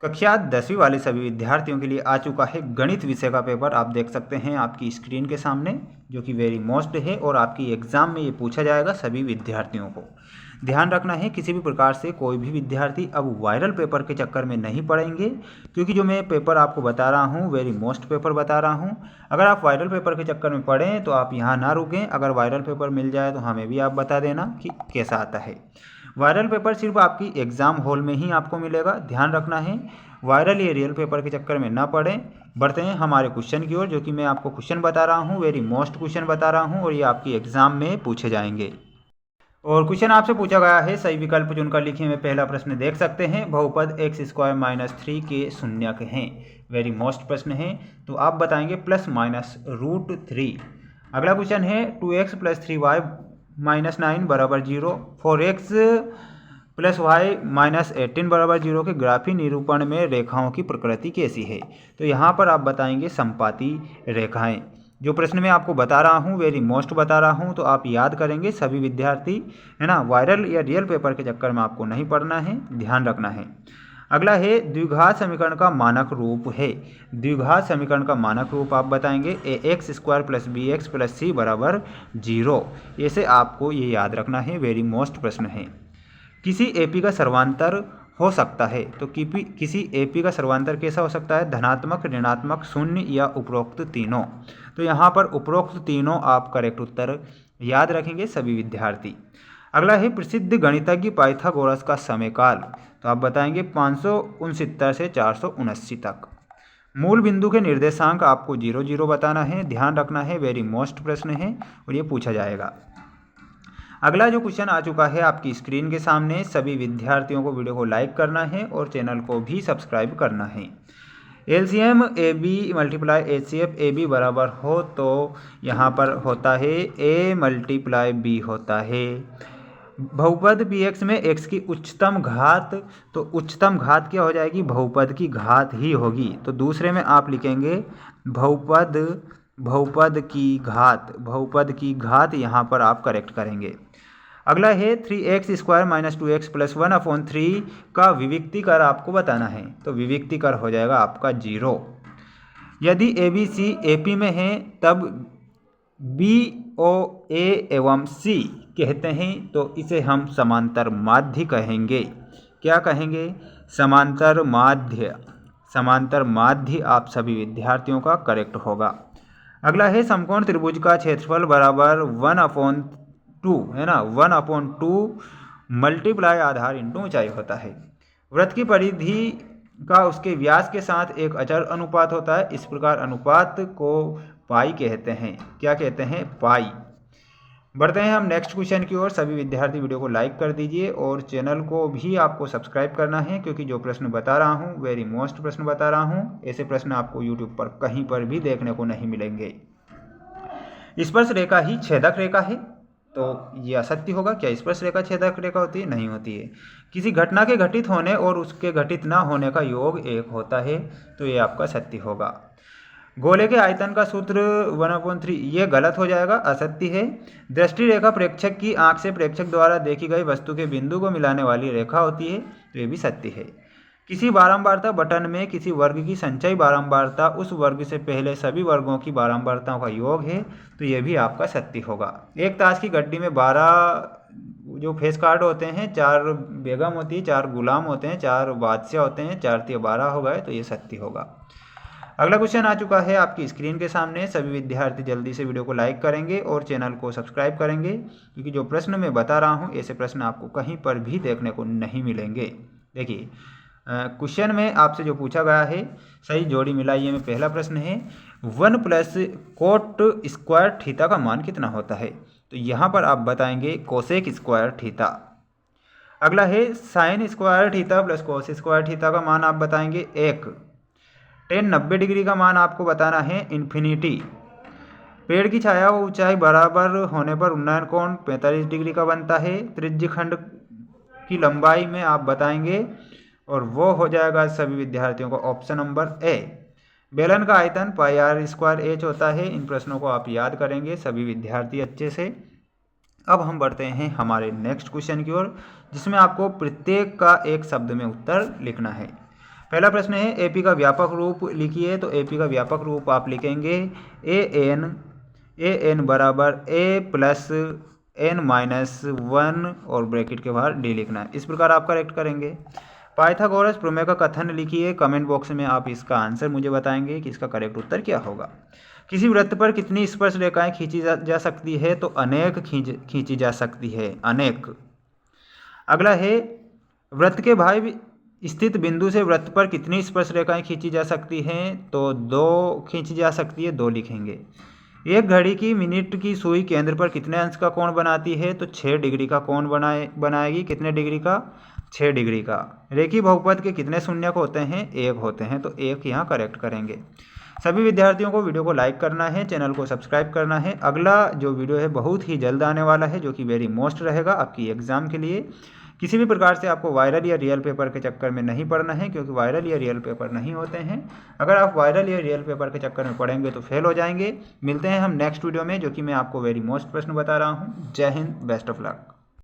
कक्षा 10वीं वाले सभी विद्यार्थियों के लिए आ चुका है गणित विषय का पेपर। आप देख सकते हैं आपकी स्क्रीन के सामने, जो कि वेरी मोस्ट है और आपकी एग्ज़ाम में ये पूछा जाएगा सभी विद्यार्थियों को। ध्यान रखना है, किसी भी प्रकार से कोई भी विद्यार्थी अब वायरल पेपर के चक्कर में नहीं पड़ेंगे, क्योंकि जो मैं पेपर आपको बता रहा हूँ वेरी मोस्ट पेपर बता रहा हूँ। अगर आप वायरल पेपर के चक्कर में पढ़ें तो आप यहाँ ना रुकें। अगर वायरल पेपर मिल जाए तो हमें भी आप बता देना कि कैसा आता है। वायरल पेपर सिर्फ आपकी एग्ज़ाम हॉल में ही आपको मिलेगा। ध्यान रखना है, वायरल या रियल पेपर के चक्कर में ना पड़ें। बढ़ते हैं हमारे क्वेश्चन की ओर, जो कि मैं आपको क्वेश्चन बता रहा हूँ, वेरी मोस्ट क्वेश्चन बता रहा हूँ और ये आपकी एग्ज़ाम में पूछे जाएंगे। और क्वेश्चन आपसे पूछा गया है, सही विकल्प चुनकर लिखिए। में पहला प्रश्न देख सकते हैं, बहुपद x² - 3 के शून्यक हैं। वेरी मोस्ट प्रश्न है, तो आप बताएंगे ±√3। अगला क्वेश्चन है 2x + 3y - 9 = 0, 4x + y - 18 = 0 के ग्राफी निरूपण में रेखाओं की प्रकृति कैसी है। तो यहाँ पर आप बताएंगे समपाती रेखाएं। जो प्रश्न मैं आपको बता रहा हूँ वेरी मोस्ट बता रहा हूँ, तो आप याद करेंगे सभी विद्यार्थी, है ना। वायरल या रियल पेपर के चक्कर में आपको नहीं पढ़ना है, ध्यान रखना है। अगला है द्विघात समीकरण का मानक रूप है। द्विघात समीकरण का मानक रूप आप बताएंगे ax² + bx + c = 0। ऐसे आपको ये याद रखना है, वेरी मोस्ट प्रश्न है। किसी एपी का सर्वांतर हो सकता है, तो किसी एपी का सर्वांतर कैसा हो सकता है, धनात्मक, ऋणात्मक, शून्य या उपरोक्त तीनों। तो यहाँ पर उपरोक्त तीनों आप करेक्ट उत्तर याद रखेंगे सभी विद्यार्थी। अगला है प्रसिद्ध गणितज्ञ पाइथागोरस का समयकाल। तो आप बताएंगे 569 से 479 तक। मूल बिंदु के निर्देशांक आपको 0 0 बताना है, ध्यान रखना है, वेरी मोस्ट प्रश्न है और ये पूछा जाएगा। अगला जो क्वेश्चन आ चुका है आपकी स्क्रीन के सामने, सभी विद्यार्थियों को वीडियो को लाइक करना है और चैनल को भी सब्सक्राइब करना है। LCM AB × HCF AB बराबर हो तो यहाँ पर होता है A × B होता है। बहुपद BX में x की उच्चतम घात, तो उच्चतम घात क्या हो जाएगी, बहुपद की घात ही होगी। तो दूसरे में आप लिखेंगे बहुपद की घात यहाँ पर आप करेक्ट करेंगे। अगला है 3x² - 2x + 1/3 का विविक्तिकर आपको बताना है। तो विविक्तिकर हो जाएगा आपका 0। यदि ABC AP में है तब BO A एवं C कहते हैं, तो इसे हम समांतर माध्य कहेंगे। क्या कहेंगे, समांतर माध्य। समांतर माध्य आप सभी विद्यार्थियों का करेक्ट होगा। अगला है समकोण त्रिभुज का क्षेत्रफल बराबर 1/2, है ना, 1/2 मल्टीप्लाई आधार इंटू ऊंचाई होता है। वृत्त की परिधि का उसके व्यास के साथ एक अचर अनुपात होता है। इस प्रकार अनुपात को पाई कहते हैं। क्या कहते हैं, पाई। बढ़ते हैं हम नेक्स्ट क्वेश्चन की ओर। सभी विद्यार्थी वीडियो को लाइक कर दीजिए और चैनल को भी आपको सब्सक्राइब करना है, क्योंकि जो प्रश्न बता रहा हूँ वेरी मोस्ट प्रश्न बता रहा हूँ। ऐसे प्रश्न आपको यूट्यूब पर कहीं पर भी देखने को नहीं मिलेंगे। स्पर्श रेखा ही छेदक रेखा है, तो ये असत्य होगा। क्या स्पर्श रेखा छेदक रेखा होती है, नहीं होती है। किसी घटना के घटित होने और उसके घटित ना होने का योग 1 होता है, तो ये आपका सत्य होगा। गोले के आयतन का सूत्र 1/3, ये गलत हो जाएगा, असत्य है। दृष्टि रेखा प्रेक्षक की आंख से प्रेक्षक द्वारा देखी गई वस्तु के बिंदु को मिलाने वाली रेखा होती है, तो ये भी सत्य है। किसी बारंबारता बटन में किसी वर्ग की संचयी बारंबारता उस वर्ग से पहले सभी वर्गों की बारंबारताओं का योग है, तो ये भी आपका सत्य होगा। एक ताश की गड्डी में 12 जो फेस कार्ड होते हैं, 4 बेगम होती है, 4 गुलाम होते हैं, 4 बादशाह होते हैं, 4 × 12 हो गए, तो ये सत्य होगा। अगला क्वेश्चन आ चुका है आपकी स्क्रीन के सामने। सभी विद्यार्थी जल्दी से वीडियो को लाइक करेंगे और चैनल को सब्सक्राइब करेंगे, क्योंकि जो प्रश्न मैं बता रहा हूँ ऐसे प्रश्न आपको कहीं पर भी देखने को नहीं मिलेंगे। देखिए क्वेश्चन में आपसे जो पूछा गया है, सही जोड़ी मिलाइए में पहला प्रश्न है 1 + cot² थीटा का मान कितना होता है। तो यहाँ पर आप बताएंगे cosec² थीटा। अगला है sin² थीटा + cos² थीटा का मान आप बताएंगे 1। tan 90 डिग्री का मान आपको बताना है इन्फिनिटी। पेड़ की छाया व ऊंचाई बराबर होने पर उन्नयन कोण 45 डिग्री का बनता है। त्रिज्यखंड की लंबाई में आप बताएंगे, और वो हो जाएगा सभी विद्यार्थियों को ऑप्शन नंबर ए। बेलन का आयतन πr² होता है। इन प्रश्नों को आप याद करेंगे सभी विद्यार्थी अच्छे से। अब हम बढ़ते हैं हमारे नेक्स्ट क्वेश्चन की ओर, जिसमें आपको प्रत्येक का एक शब्द में उत्तर लिखना है। पहला प्रश्न है एपी का व्यापक रूप लिखिए। तो एपी का व्यापक रूप आप लिखेंगे ए एन बराबर ए प्लस एन माइनस 1 और ब्रैकेट के बाहर डी लिखना है। इस प्रकार आप करेक्ट करेंगे। पाइथागोरस प्रमेय का कथन लिखिए। कमेंट बॉक्स में आप इसका आंसर मुझे बताएंगे कि इसका करेक्ट उत्तर क्या होगा। किसी वृत्त पर कितनी स्पर्श रेखाएं खींची जा सकती है? तो अनेक खींची जा सकती है, अनेक। अगला है वृत्त के बाह्य स्थित बिंदु से वृत्त पर कितनी स्पर्श रेखाएं खींची जा सकती हैं? तो 2 खींची जा सकती है, 2 लिखेंगे। एक घड़ी की मिनट की सुई केंद्र पर कितने अंश का कोण बनाती है? तो 6 डिग्री का कोण बनाएगी। कितने डिग्री का? 6 डिग्री का। रेखीय बहुपद के कितने शून्यक होते हैं? 1 होते हैं, तो 1 यहाँ करेक्ट करेंगे। सभी विद्यार्थियों को वीडियो को लाइक करना है, चैनल को सब्सक्राइब करना है। अगला जो वीडियो है बहुत ही जल्द आने वाला है, जो कि वेरी मोस्ट रहेगा आपकी एग्जाम के लिए। किसी भी प्रकार से आपको वायरल या रियल पेपर के चक्कर में नहीं पड़ना है, क्योंकि वायरल या रियल पेपर नहीं होते हैं। अगर आप वायरल या रियल पेपर के चक्कर में पड़ेंगे तो फेल हो जाएंगे। मिलते हैं हम नेक्स्ट वीडियो में, जो कि मैं आपको वेरी मोस्ट प्रश्न बता रहा हूँ। जय हिंद, बेस्ट ऑफ लक।